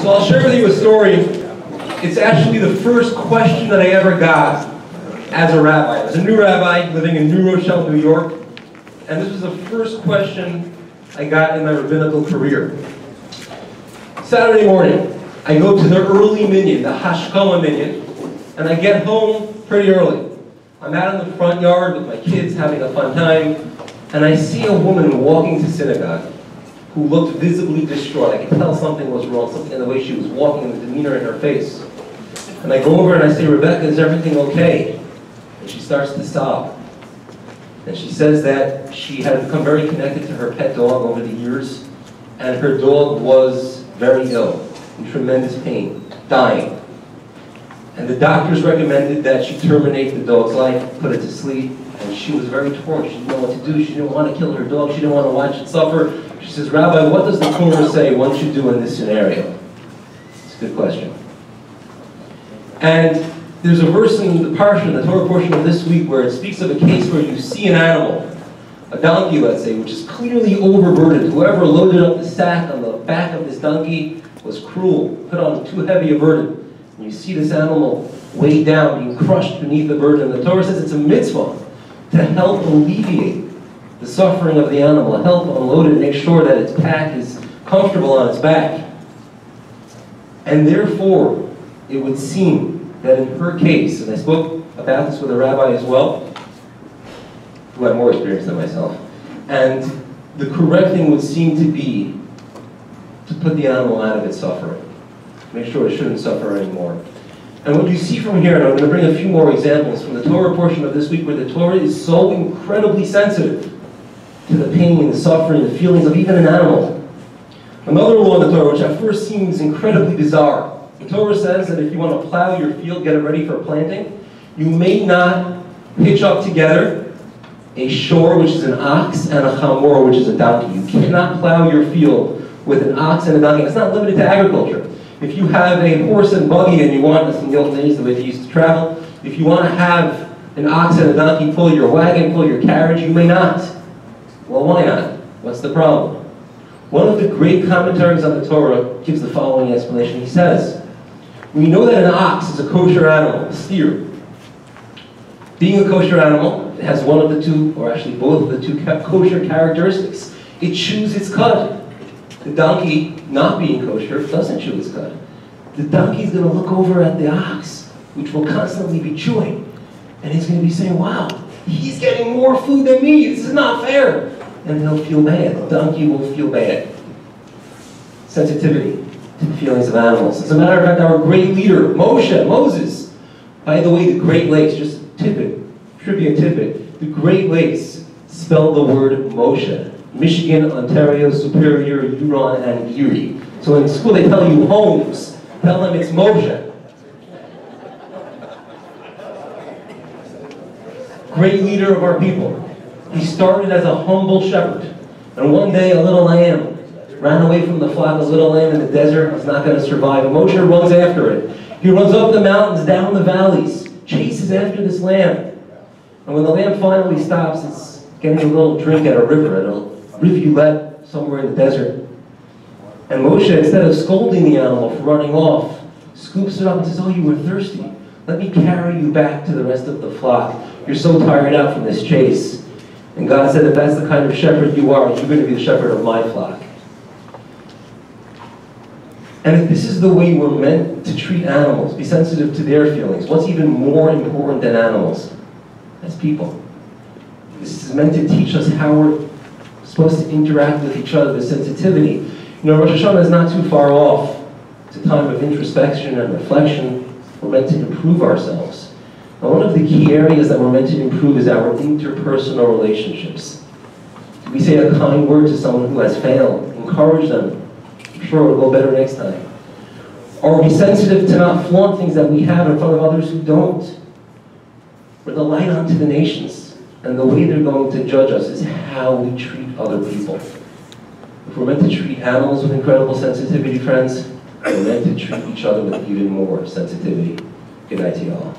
So I'll share with you a story. It's actually the first question that I ever got as a rabbi. I was a new rabbi living in New Rochelle, New York, and this was the first question I got in my rabbinical career. Saturday morning, I go to the early minyan, the Hashkama minyan, and I get home pretty early. I'm out in the front yard with my kids having a fun time, and I see a woman walking to synagogue who looked visibly distraught. I could tell something was wrong, something in the way she was walking, and the demeanor in her face. And I go over and I say, "Rebecca, is everything okay?" And she starts to sob. And she says that she had become very connected to her pet dog over the years, and her dog was very ill, in tremendous pain, dying. And the doctors recommended that she terminate the dog's life, put it to sleep, and she was very torn. She didn't know what to do. She didn't want to kill her dog. She didn't want to watch it suffer. She says, "Rabbi, what does the Torah say one should do in this scenario?" It's a good question. And there's a verse in the Parshat, the Torah portion of this week, where it speaks of a case where you see an animal, a donkey, let's say, which is clearly overburdened. Whoever loaded up the sack on the back of this donkey was cruel, put on too heavy a burden. And you see this animal weighed down, being crushed beneath the burden. And the Torah says it's a mitzvah to help alleviate the suffering of the animal, help unload it, make sure that its pack is comfortable on its back. And therefore, it would seem that in her case, and I spoke about this with a rabbi as well, who had more experience than myself, and the correct thing would seem to be to put the animal out of its suffering. Make sure it shouldn't suffer anymore. And what you see from here, and I'm going to bring a few more examples from the Torah portion of this week, where the Torah is so incredibly sensitive to the pain, the suffering, the feelings of even an animal. Another law in the Torah, which at first seems incredibly bizarre. The Torah says that if you want to plow your field, get it ready for planting, you may not hitch up together a shore, which is an ox, and a chamor, which is a donkey. You cannot plow your field with an ox and a donkey. It's not limited to agriculture. If you have a horse and buggy and you want, this in the old days, the way they used to travel, if you want to have an ox and a donkey pull your wagon, pull your carriage, you may not. Well, why not? What's the problem? One of the great commentaries on the Torah gives the following explanation. He says, we know that an ox is a kosher animal, a steer. Being a kosher animal, it has one of the two, or actually both of the two kosher characteristics. It chews its cud. The donkey, not being kosher, doesn't chew its cud. The donkey's going to look over at the ox, which will constantly be chewing, and he's going to be saying, wow, he's getting more food than me, this is not fair. And he'll feel bad. The donkey will feel bad. Sensitivity to the feelings of animals. As a matter of fact, our great leader, Moses, by the way, the Great Lakes, just trivia tidbit, the Great Lakes spelled the word Moshe. Michigan, Ontario, Superior, Huron, and Erie. So in school they tell you Holmes, tell them it's Moshe. Great leader of our people. He started as a humble shepherd. And one day a little lamb ran away from the flock. A little lamb in the desert was not going to survive. And Moshe runs after it. He runs up the mountains, down the valleys, chases after this lamb. And when the lamb finally stops, it's getting a little drink at a river, at a rivulet somewhere in the desert. And Moshe, instead of scolding the animal for running off, scoops it up and says, oh, you were thirsty. Let me carry you back to the rest of the flock. You're so tired out from this chase. And God said, if that's the kind of shepherd you are, you're going to be the shepherd of my flock. And if this is the way we're meant to treat animals, be sensitive to their feelings, what's even more important than animals? As people. This is meant to teach us how we're supposed to interact with each other, the sensitivity. You know, Rosh Hashanah is not too far off. It's a time of introspection and reflection. We're meant to improve ourselves. Now, one of the key areas that we're meant to improve is our interpersonal relationships. We say a kind word to someone who has failed, encourage them. I'm sure it'll go better next time. Or be sensitive to not flaunt things that we have in front of others who don't. We're the light unto the nations. And the way they're going to judge us is how we treat other people. If we're meant to treat animals with incredible sensitivity, friends, we're meant to treat each other with even more sensitivity. Good night to you all.